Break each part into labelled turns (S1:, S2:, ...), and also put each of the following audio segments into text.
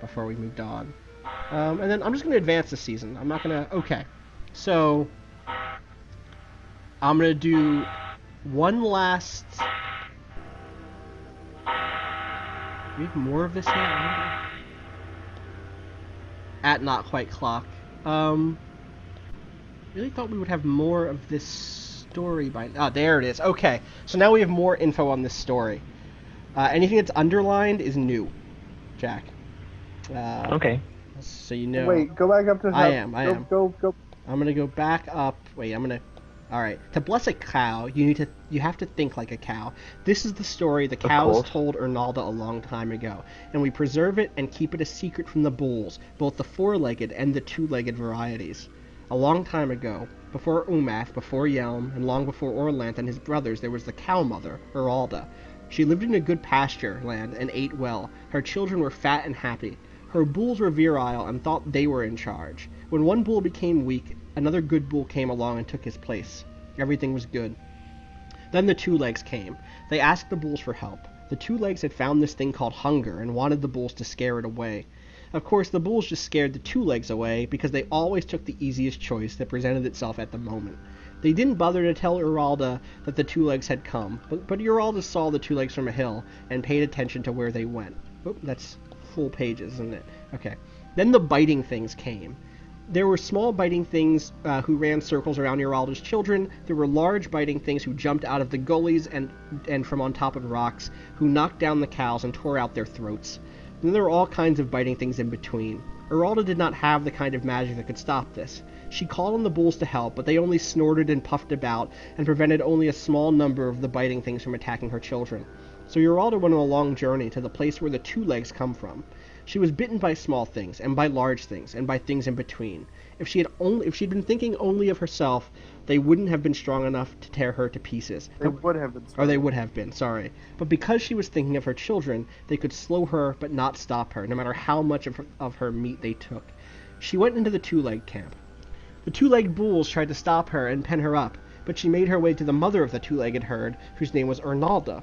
S1: before we moved on. And then I'm just going to advance the season. I'm not going to... Okay. So, I'm going to do one last... Do we have more of this yet? At Not Quite Clock. Really thought we would have more of this story by... Ah, there it is. Okay. So now we have more info on this story. Anything that's underlined is new, Jack.
S2: Okay.
S1: So you know...
S3: Wait, go back up to...
S1: I am.
S3: Go.
S1: I'm gonna go back up. Wait, I'm gonna... Alright. To bless a cow, you have to think like a cow. This is the story the cows told Eralda a long time ago, and we preserve it and keep it a secret from the bulls, both the four-legged and the two-legged varieties. A long time ago, before Umath, before Yelm, and long before Orlanth and his brothers, there was the cow mother, Eralda. She lived in a good pasture land and ate well. Her children were fat and happy. Her bulls were virile and thought they were in charge. When one bull became weak, another good bull came along and took his place. Everything was good. Then the two legs came. They asked the bulls for help. The two legs had found this thing called hunger and wanted the bulls to scare it away. Of course, the bulls just scared the two legs away because they always took the easiest choice that presented itself at the moment. They didn't bother to tell Eralda that the two legs had come, but Eralda saw the two legs from a hill and paid attention to where they went. Oh, that's full pages, isn't it? Okay. Then the biting things came. There were small biting things who ran circles around Eralda's children. There were large biting things who jumped out of the gullies and from on top of rocks, who knocked down the cows and tore out their throats. And there were all kinds of biting things in between. Eralda did not have the kind of magic that could stop this. She called on the bulls to help, but they only snorted and puffed about, and prevented only a small number of the biting things from attacking her children. So Eralda went on a long journey to the place where the two legs come from. She was bitten by small things, and by large things, and by things in between. If she'd been thinking only of herself, they wouldn't have been strong enough to tear her to pieces.
S3: They would have been.
S1: Or they would have been, sorry. But because she was thinking of her children, they could slow her but not stop her, no matter how much of her meat they took. She went into the two-leg camp. The two-legged bulls tried to stop her and pen her up, but she made her way to the mother of the two-legged herd, whose name was Eralda.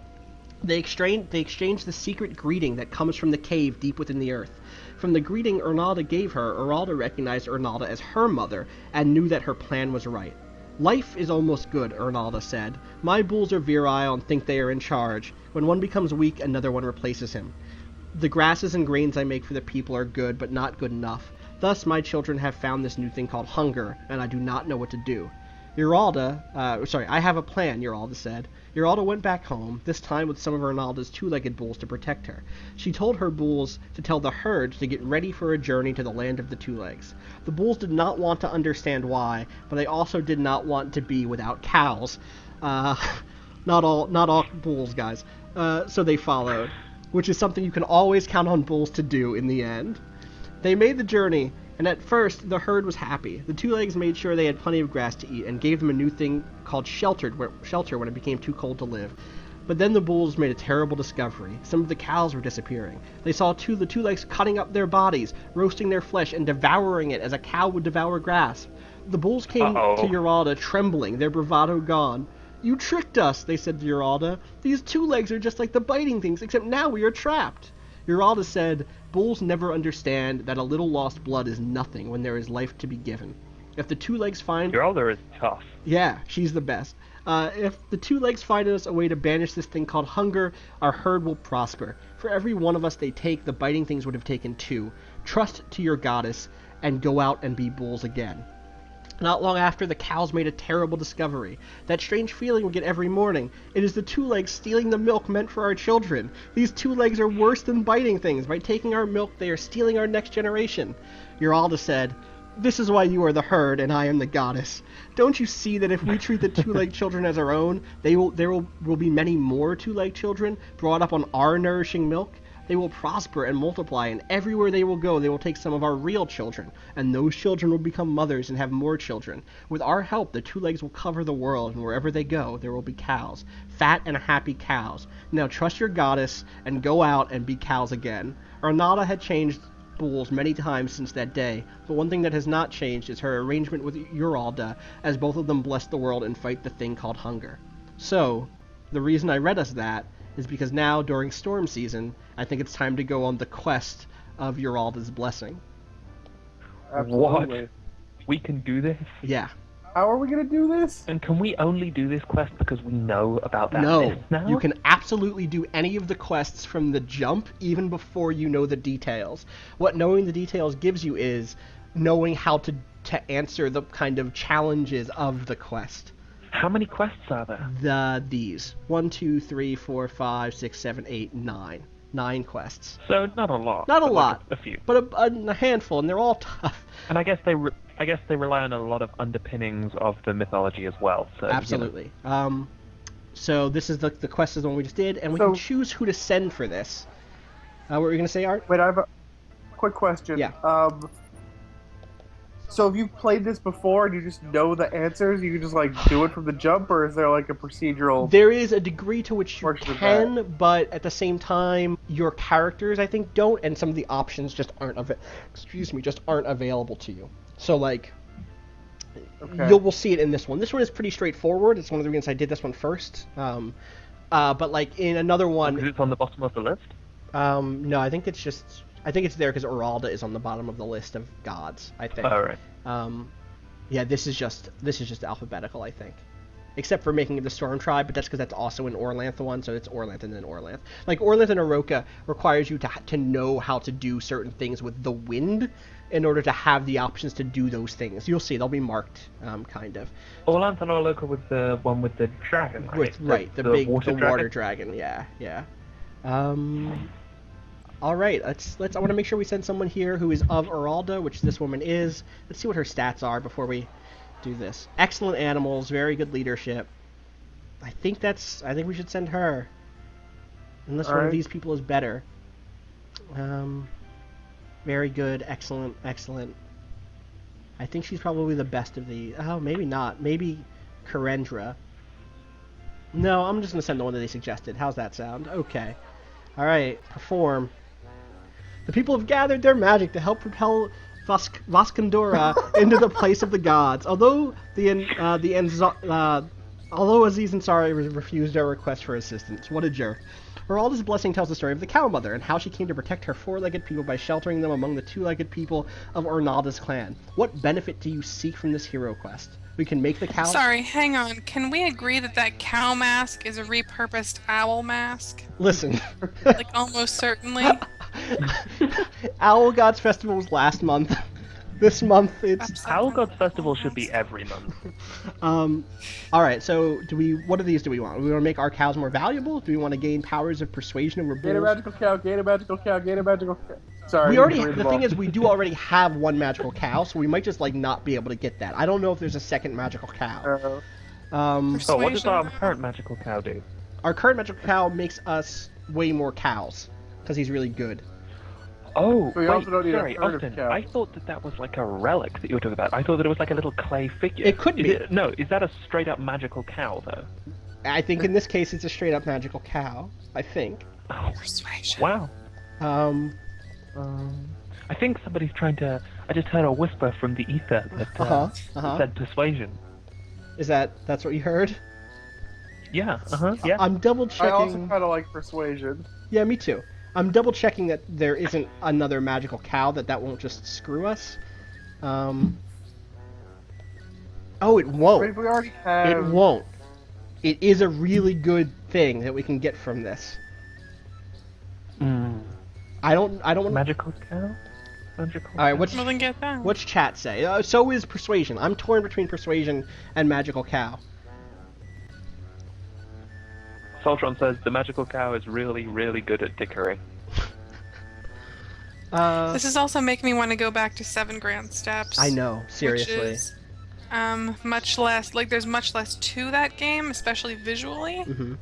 S1: They exchanged the secret greeting that comes from the cave deep within the earth. From the greeting Eralda gave her, Eralda recognized Eralda as her mother, and knew that her plan was right. Life is almost good, Eralda said. My bulls are virile and think they are in charge. When one becomes weak, another one replaces him. The grasses and grains I make for the people are good, but not good enough. Thus my children have found this new thing called hunger, and I do not know what to do. I have a plan, Eralda said. Eralda went back home, this time with some of Eralda's two-legged bulls to protect her. She told her bulls to tell the herds to get ready for a journey to the land of the two legs. The bulls did not want to understand why, but they also did not want to be without cows. Not all bulls, guys. So they followed, which is something you can always count on bulls to do in the end. They made the journey, and at first the herd was happy. The two legs made sure they had plenty of grass to eat and gave them a new thing called shelter when it became too cold to live. But then the bulls made a terrible discovery. Some of the cows were disappearing. They saw the two legs cutting up their bodies, roasting their flesh, and devouring it as a cow would devour grass. The bulls came to Eralda trembling, their bravado gone. You tricked us, they said to Eralda. These two legs are just like the biting things, except now we are trapped. Eralda said, bulls never understand that a little lost blood is nothing when there is life to be given. If the two legs find...
S2: Eralda is tough.
S1: Yeah, she's the best. If the two legs find us a way to banish this thing called hunger, our herd will prosper. For every one of us they take, the biting things would have taken two. Trust to your goddess, and go out and be bulls again. Not long after, the cows made a terrible discovery. That strange feeling we get every morning. It is the two legs stealing the milk meant for our children. These two legs are worse than biting things. By taking our milk, they are stealing our next generation. Eralda said, This is why you are the herd and I am the goddess. Don't you see that if we treat the two-legged children as our own, there will be many more two-legged children brought up on our nourishing milk? They will prosper and multiply, and everywhere they will go, they will take some of our real children, and those children will become mothers and have more children. With our help, the two legs will cover the world, and wherever they go, there will be cows. Fat and happy cows. Now trust your goddess, and go out and be cows again. Eralda had changed bulls many times since that day, but one thing that has not changed is her arrangement with Eralda, as both of them bless the world and fight the thing called hunger. So, the reason I read us that is because now, during storm season, I think it's time to go on the quest of Eralda's blessing.
S3: Absolutely.
S2: What? We can do this?
S1: Yeah.
S3: How are we gonna do this?
S2: And can we only do this quest because we know about that
S1: No,
S2: list now?
S1: you can absolutely do any of the quests from the jump, even before you know the details. What knowing the details gives you is knowing how to answer the kind of challenges of the quest.
S2: How many quests are there?
S1: These 1, 2, 3, 4, 5, 6, 7, 8, 9. 9 quests.
S2: So not a lot.
S1: Not a
S2: but
S1: lot,
S2: like a few.
S1: but a handful, and they're all tough.
S2: And I guess they rely on a lot of underpinnings of the mythology as well. So,
S1: Absolutely. So this is the quest is the one we just did, and we can choose who to send for this. What were you gonna say, Art?
S3: Wait, I have a quick question.
S1: Yeah.
S3: So if you've played this before and you just know the answers, you can just like do it from the jump, or is there like a procedural?
S1: There is a degree to which you
S3: Works with
S1: can, but at the same time, your characters I think don't, and some of the options just aren't aren't available to you. So like,
S3: Okay.
S1: we'll see it in this one. This one is pretty straightforward. It's one of the reasons I did this one first. But like in another one,
S2: Because it's on the bottom of the list?
S1: no, I think it's there because Eralda is on the bottom of the list of gods. I think.
S2: Oh, right.
S1: Yeah, this is just alphabetical, I think, except for making it the Storm Tribe, but that's because that's also an Orlanth one, so it's Orlanth and then Orlanth. Like Orlanth and Oroka requires you to know how to do certain things with the wind in order to have the options to do those things. You'll see they'll be marked, kind of.
S2: Orlanth and Orloka with the one with the dragon, right?
S1: The
S2: big
S1: water dragon. Yeah. All right, let's. I want to make sure we send someone here who is of Eralda, which this woman is. Let's see what her stats are before we do this. Excellent animals, very good leadership. I think we should send her, unless one of these people is better. Very good, excellent. I think she's probably the best of these. Oh, maybe not. Maybe Karendra. No, I'm just gonna send the one that they suggested. How's that sound? Okay. All right, perform. The people have gathered their magic to help propel Vaskandora into the place of the gods. Although although Aziz Ansari refused our request for assistance. What a jerk. Eralda's blessing tells the story of the Cow Mother and how she came to protect her four-legged people by sheltering them among the two-legged people of Ornalda's clan. What benefit do you seek from this hero quest? We can make the cow...
S4: Sorry, hang on. Can we agree that cow mask is a repurposed owl mask?
S1: Listen.
S4: Like, almost certainly.
S1: Owl Gods Festival was last month. This month it's...
S2: Owl Gods Festival should be every month.
S1: Alright, so what of these do we want? Do we want to make our cows more valuable? Do we want to gain powers of persuasion over bulls?
S3: Gain a magical cow, gain a magical cow, gain a magical cow. Sorry.
S1: The thing is, we do already have one magical cow, so we might just like not be able to get that. I don't know if there's a second magical cow.
S2: So what does our current magical cow do?
S1: Our current magical cow makes us way more cows, because he's really good.
S2: Oh,
S3: So we also don't need a herd of
S2: Austin,
S3: cows.
S2: I thought that was like a relic that you were talking about. I thought that it was like a little clay figure.
S1: It could be.
S2: Is that a straight up magical cow, though?
S1: I think in this case it's a straight up magical cow. I think.
S2: Oh,
S4: Persuasion.
S2: wow. I think somebody's trying to... I just heard a whisper from the ether that said persuasion.
S1: That's what you heard?
S2: Yeah, yeah.
S1: I'm double checking.
S3: I also kind of like persuasion.
S1: Yeah, me too. I'm double checking that there isn't another magical cow that won't just screw us. Oh, it won't.
S3: Wait, we already have...
S1: It won't. It is a really good thing that we can get from this. I don't want
S2: Magical cow? Magical
S1: All right,
S4: Well, then get that.
S1: what's chat say? So is persuasion. I'm torn between persuasion and magical cow.
S2: Soltron says the magical cow is really, really good at dickery.
S4: This is also making me want to go back to 7 Grand Steps.
S1: I know, seriously.
S4: Which is, much less, like, there's much less to that game, especially visually.
S1: Mm-hmm.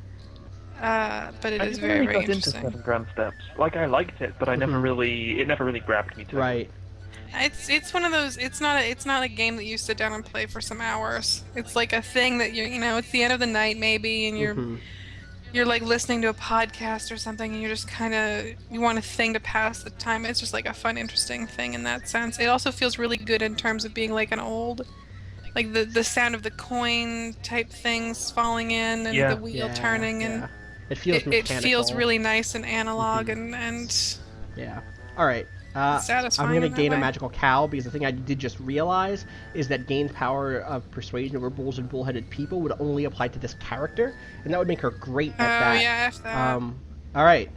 S4: But it
S2: I
S4: is
S2: never
S4: very,
S2: really
S4: very
S2: got into
S4: interesting.
S2: 7 Grand Steps. Like, I liked it, but it never really grabbed me to it.
S1: Right.
S4: It's one of those. It's not a game that you sit down and play for some hours. It's like a thing that it's the end of the night maybe, and you're like listening to a podcast or something, and you're just you want a thing to pass the time. It's just like a fun, interesting thing in that sense. It also feels really good in terms of being like an old, like the sound of the coin type things falling in and the wheel turning, and
S1: it feels
S4: it feels really nice and analog and
S1: yeah. All right. I'm
S4: satisfying
S1: going to
S4: in that
S1: gain a
S4: way.
S1: magical cow because the thing I did just realize is that gained power of persuasion over bulls and bullheaded people would only apply to this character, and that would make her great at
S4: Oh
S1: that.
S4: yeah, F that.
S1: All right.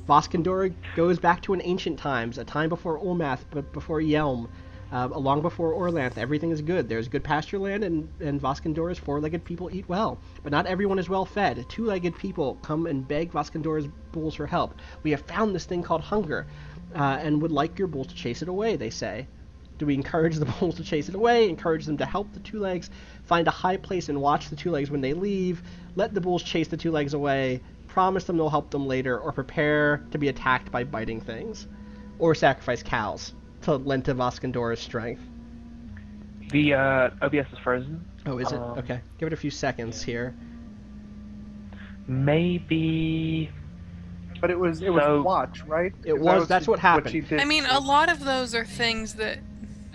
S1: Voskandora goes back to an ancient times, a time before Ulmath, but before Yelm. Long before Orlanth, everything is good. There's good pasture land, and Voskandora's four-legged people eat well. But not everyone is well fed. Two-legged people come and beg Voskandora's bulls for help. We have found this thing called hunger, and would like your bulls to chase it away, they say. Do we encourage the bulls to chase it away, encourage them to help the two legs, find a high place and watch the two legs when they leave, let the bulls chase the two legs away, promise them they'll help them later, or prepare to be attacked by biting things, or sacrifice cows to lend to Voskandora's strength?
S2: The OBS is frozen.
S1: Oh, is it? Okay. Give it a few seconds here.
S2: Maybe...
S3: But it was watch, right?
S1: That's what happened.
S3: She did.
S4: I mean, a lot of those are things that,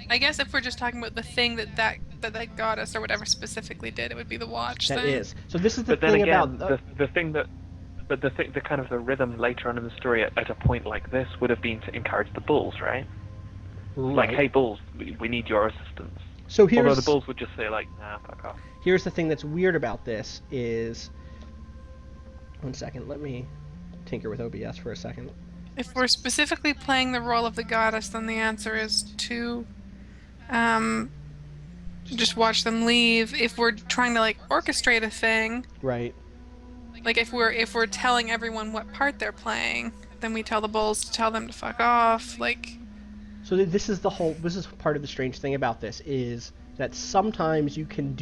S4: I guess, if we're just talking about the thing that goddess or whatever specifically did, it would be the watch
S1: That
S4: thing.
S1: is. So this is the
S2: But then
S1: thing
S2: again,
S1: about
S2: the kind of the rhythm later on in the story at a point like this would have been to encourage the bulls, right? Like, hey bulls, we need your assistance.
S1: So here's,
S2: although the bulls would just say like, nah, fuck off.
S1: Here's the thing that's weird about this is, one second, let me tinker with OBS for a second.
S4: If we're specifically playing the role of the goddess, then the answer is to just watch them leave. If we're trying to like orchestrate a thing,
S1: right?
S4: Like if we're telling everyone what part they're playing, then we tell the bulls to tell them to fuck off. Like,
S1: so this is part of the strange thing about this is that sometimes you can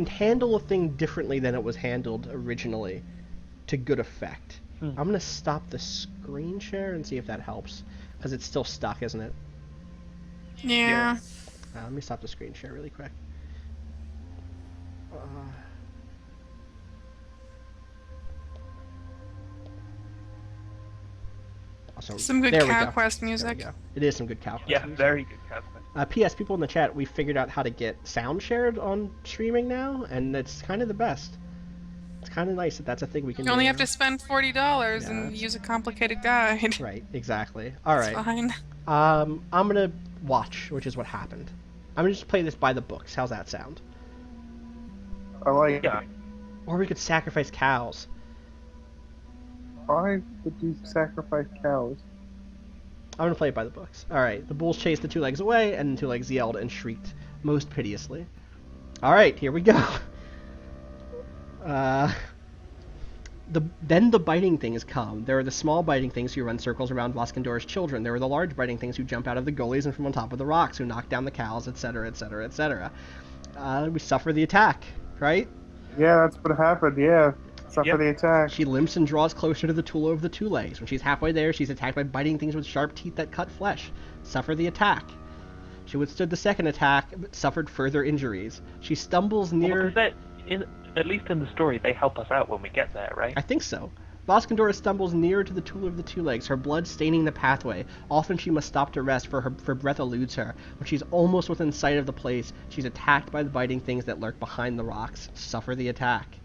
S1: handle a thing differently than it was handled originally to good effect. I'm going to stop the screen share and see if that helps, because it's still stuck, isn't it?
S4: yeah.
S1: Let me stop the screen share really quick. Awesome.
S4: Some good Cow Quest music.
S1: There we go. It is some good Cow Quest
S2: Yeah,
S1: music.
S2: very good Cow Quest.
S1: P.S. People in the chat, we figured out how to get sound shared on streaming now, and it's kind of the best. It's kind of nice that that's a thing we can do.
S4: You only have
S1: now.
S4: to spend $40 and use a complicated guide.
S1: Right, exactly. All right.
S4: It's fine.
S1: I'm gonna watch, which is what happened. I'm gonna just play this by the books. How's that sound?
S3: I like it.
S1: Or we could sacrifice cows.
S3: Why would you sacrifice cows?
S1: I'm gonna play it by the books. All right. The bulls chased the two legs away, and the two legs yelled and shrieked most piteously. All right, here we go. Then the biting things come. There are the small biting things who run circles around Voskandora's children. There are the large biting things who jump out of the gullies and from on top of the rocks, who knock down the cows, etc., etc., etc. We suffer the attack, right?
S3: Yeah, that's what happened. Yeah, suffer the attack.
S1: She limps and draws closer to the tool of the two legs. When she's halfway there, she's attacked by biting things with sharp teeth that cut flesh. Suffer the attack. She withstood the second attack, but suffered further injuries. She stumbles near...
S2: At least in the story, they help us out when we get there, right?
S1: I think so. Voskandora stumbles nearer to the tool of the two legs, her blood staining the pathway. Often she must stop to rest, for breath eludes her. When she's almost within sight of the place, she's attacked by the biting things that lurk behind the rocks. Suffer the attack.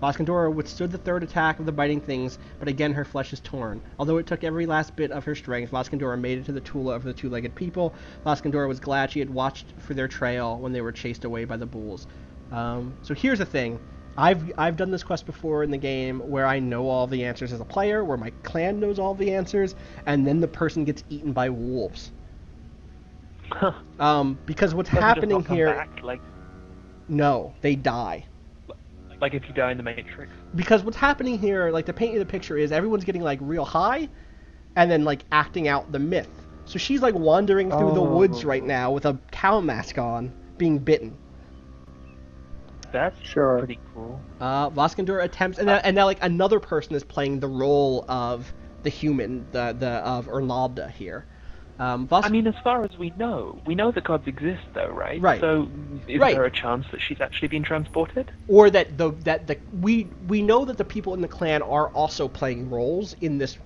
S1: Voskandora withstood the third attack of the biting things, but again her flesh is torn. Although it took every last bit of her strength, Voskandora made it to the Tula of the two-legged people. Voskandora was glad she had watched for their trail when they were chased away by the bulls. So here's the thing. I've done this quest before in the game where I know all the answers as a player, where my clan knows all the answers, and then the person gets eaten by wolves. Because what's happening here...
S2: Back, like...
S1: No, they die.
S2: Like if you die in the Matrix.
S1: Because what's happening here, like to paint you the picture, is everyone's getting like real high, and then like acting out the myth. So she's like wandering through the woods right now with a cow mask on, being bitten.
S2: That's pretty cool.
S1: Voskandora attempts, and now like another person is playing the role of the human, of Eralda here.
S2: I mean, as far as we know that gods exist, though, right?
S1: Right.
S2: So, is there a chance that she's actually been transported?
S1: Or that we know that the people in the clan are also playing roles in this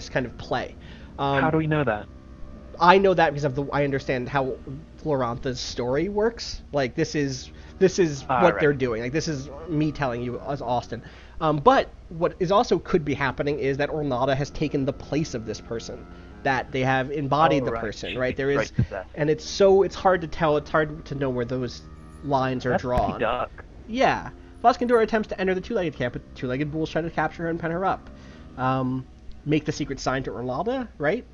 S1: kind of play.
S2: How do we know that?
S1: I know that because I understand how Florantha's story works. Like this is what they're doing. Like this is me telling you as Austin. But what is also could be happening is that Ornata has taken the place of this person. that they have embodied the
S2: right.
S1: person,
S2: She's
S1: right? There is,
S2: right possessed.
S1: and it's hard to tell. It's hard to know where those lines are
S2: That's pretty
S1: drawn.
S2: dark.
S1: Yeah. Voskandora attempts to enter the two-legged camp, but two-legged bulls try to capture her and pen her up. Make the secret sign to Eralda, right?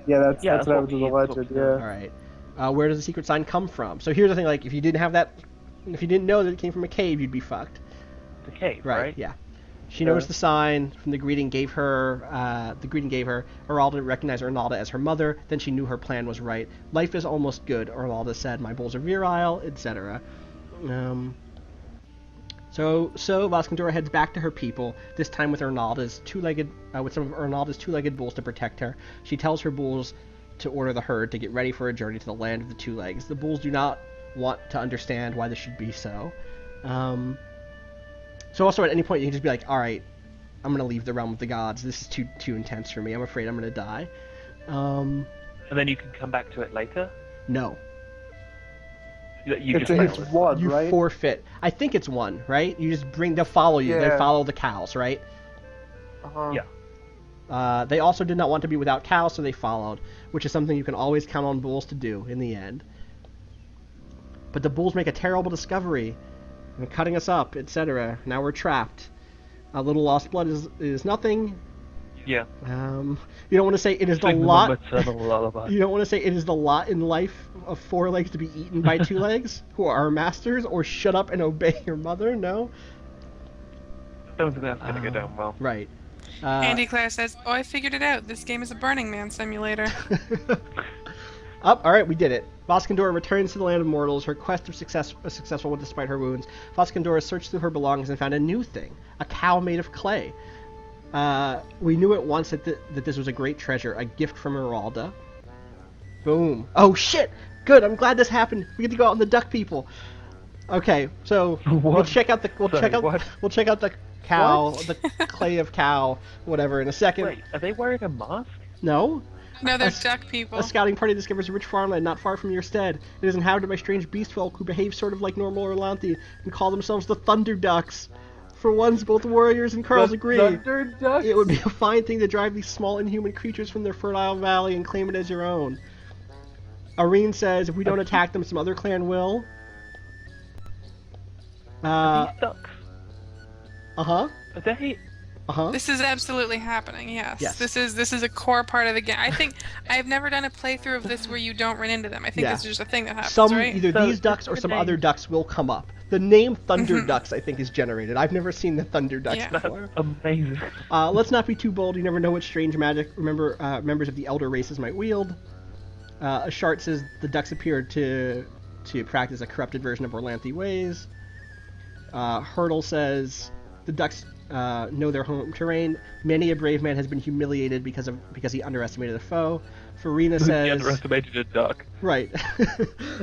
S3: Yeah, that's
S2: that's
S3: what
S2: what
S3: happens in
S2: we
S3: the legend.
S2: talked
S3: Yeah.
S2: about.
S1: All right. Where does the secret sign come from? So here's the thing: like, if you didn't know that it came from a cave, you'd be fucked.
S2: The cave,
S1: Right.
S2: right?
S1: Yeah. She knows the sign from the greeting gave her. Eralda recognized Eralda as her mother. Then she knew her plan was right. Life is almost good, Eralda said. My bulls are virile, etc. So Voskandora heads back to her people, this time with some of Eralda's two-legged bulls to protect her. She tells her bulls to order the herd to get ready for a journey to the land of the two legs. The bulls do not want to understand why this should be so. So also at any point you can just be like, all right, I'm gonna leave the realm of the gods. This is too intense for me. I'm afraid I'm gonna die.
S2: And then you can come back to it later?
S1: No.
S2: You just
S3: It's
S2: failed it.
S3: one,
S1: You
S3: right?
S1: forfeit. I think it's one, right? You just they'll follow you. They
S3: Yeah.
S1: follow the cows, right?
S3: Uh-huh.
S2: Yeah.
S1: They also did not want to be without cows, so they followed, which is something you can always count on bulls to do in the end. But the bulls make a terrible discovery. They're cutting us up, etc. Now we're trapped. A little lost blood is nothing.
S2: Yeah.
S1: You don't want to say it is the
S2: Sing them a
S1: lot.
S2: maternal lullaby.
S1: You don't want to say it is the lot in life of four legs to be eaten by two legs, who are our masters, or shut up and obey your mother. No.
S2: Don't think that's gonna go down well.
S1: Right.
S4: Andy Clare says, "Oh, I figured it out. This game is a Burning Man simulator."
S1: All right, we did it. Voskandora returns to the land of mortals. Her quest was successful despite her wounds. Voskandora searched through her belongings and found a new thing, a cow made of clay. We knew at once that this was a great treasure, a gift from Eralda. Boom. Oh, shit! Good, I'm glad this happened. We get to go out on the duck people. Okay, so we'll check out the cow, the clay of cow, whatever, in a second.
S2: Wait, are they wearing a mask?
S1: No?
S4: No, they're
S1: A-
S4: duck people.
S1: A scouting party discovers a rich farmland not far from your stead. It is inhabited by strange beast folk who behave sort of like normal Orlanthi and call themselves the Thunder Ducks. For once, both warriors and Carls agree.
S3: Thunder Ducks?
S1: It would be a fine thing to drive these small inhuman creatures from their fertile valley and claim it as your own. Irene says if we don't attack them, some other clan will.
S2: Are these ducks?
S1: Uh-huh.
S2: Are they?
S1: Uh-huh.
S4: This is absolutely happening. Yes.
S1: Yes.
S4: This is a core part of the game. I think I've never done a playthrough of this where you don't run into them. I think
S1: Yeah.
S4: it's just a thing that happens,
S1: Some
S4: right?
S1: either
S2: So
S1: these ducks or
S2: the
S1: some
S2: name-
S1: other ducks will come up. The name Thunder Ducks, I think, is generated. I've never seen the Thunder Ducks
S4: Yeah.
S1: before.
S2: Amazing.
S1: Let's not be too bold. You never know what strange magic members of the elder races might wield. A Shart says the ducks appeared to practice a corrupted version of Orlanthi ways. Hurdle says the ducks know their home terrain. Many a brave man has been humiliated because he underestimated a foe. Farina
S2: He
S1: says
S2: underestimated a duck.
S1: right.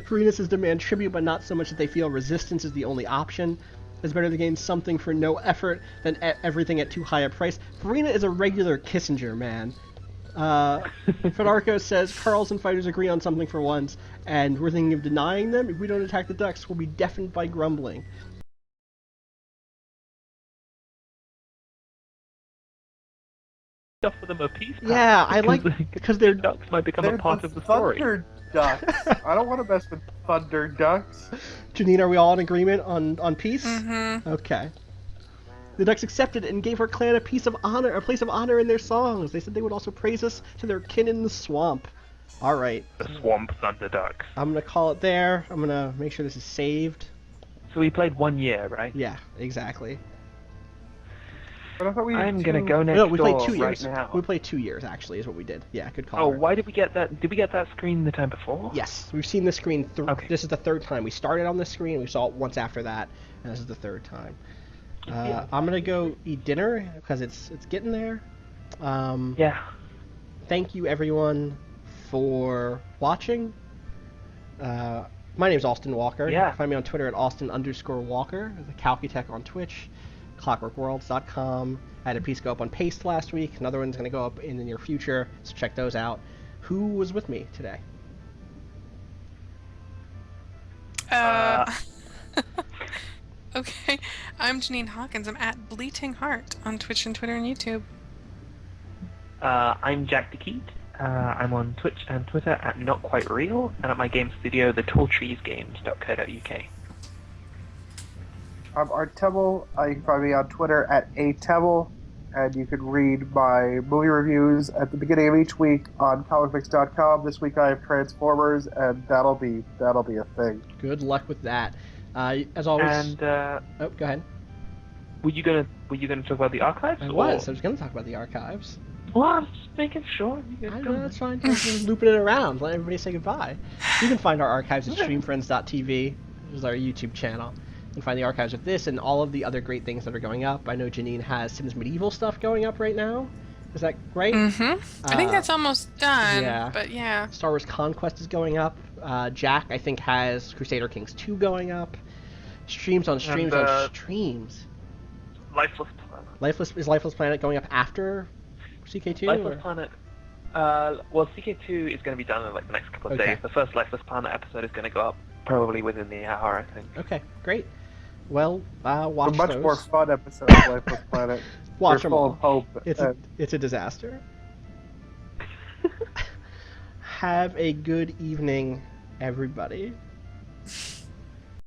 S1: Farina says demand tribute, but not so much that they feel resistance is the only option. It's better to gain something for no effort than everything at too high a price. Farina is a regular Kissinger, man. Fedarko says Carls and fighters agree on something for once, and we're thinking of denying them. If we don't attack the ducks, we'll be deafened by grumbling.
S2: Offer them a peace pact.
S1: Yeah, I like because they're
S2: ducks might become
S3: They're
S2: a part of the story.
S3: Thunder Ducks. I don't want to mess with Thunder Ducks.
S1: Janine, are we all in agreement on peace?
S4: Mm-hmm.
S1: Okay. The ducks accepted and gave our clan a place of honor in their songs. They said they would also praise us to their kin in the swamp. All right,
S2: The swamp thunder ducks.
S1: I'm gonna call it there. I'm gonna make sure this is saved.
S2: So we played 1 year, right?
S1: Yeah, exactly.
S3: But I thought we
S2: I'm
S3: did
S2: gonna
S3: two.
S2: go next
S1: No, we played
S2: door
S1: 2 years.
S2: right now.
S1: We played 2 years actually, is what we did. Yeah, good call.
S2: Oh,
S1: Art.
S2: why did we get that? Did we get that screen the time before?
S1: Yes, we've seen this screen.
S2: Okay.
S1: This is the third time we started on this screen. We saw it once after that, and this is the third time. I'm gonna go eat dinner because it's getting there.
S2: Yeah.
S1: Thank you everyone for watching. My name's Austin Walker.
S2: Yeah.
S1: You can find me on Twitter at Austin_Walker. The Calcutech on Twitch. ClockworkWorlds.com. I had a piece go up on Paste last week. Another one's going to go up in the near future, so check those out. Who was with me today?
S4: Okay, I'm Janine Hawkins. I'm at Bleating Heart on Twitch and Twitter and YouTube.
S2: I'm Jack DeKeat, I'm on Twitch and Twitter at Not Quite Real, and at my game studio, the talltreesgames.co.uk.
S3: I'm Art Temple. You can find me on Twitter at atemple, and you can read my movie reviews at the beginning of each week on comicmix.com. This week I have Transformers, and that'll be a thing.
S1: Good luck with that. As always.
S2: And
S1: go ahead.
S2: Were you gonna talk about the archives?
S1: I was going to talk about the archives.
S2: Well, I'm just making sure.
S1: I know, that's fine. Just looping it around. Let everybody say goodbye. You can find our archives at streamfriends.tv, which is our YouTube channel. You can find the archives of this and all of the other great things that are going up. I know Janine has Sims Medieval stuff going up right now. Is that right?
S4: Mm-hmm. I think that's almost done.
S1: Yeah.
S4: But yeah.
S1: Star Wars Conquest is going up. Jack, I think, has Crusader Kings 2 going up. Streams on streams on streams.
S2: Lifeless Planet.
S1: Is Lifeless Planet going up after CK2?
S2: Lifeless Planet. Well, CK2 is going to be done in like the next couple of days. The first Lifeless Planet episode is going to go up probably within the hour, I think.
S1: Okay, great. Well, watch
S3: a much
S1: those.
S3: more fun episode of Lifeless Planet.
S1: Watch them
S3: full
S1: all.
S3: of hope.
S1: It's a disaster. Have a good evening, everybody.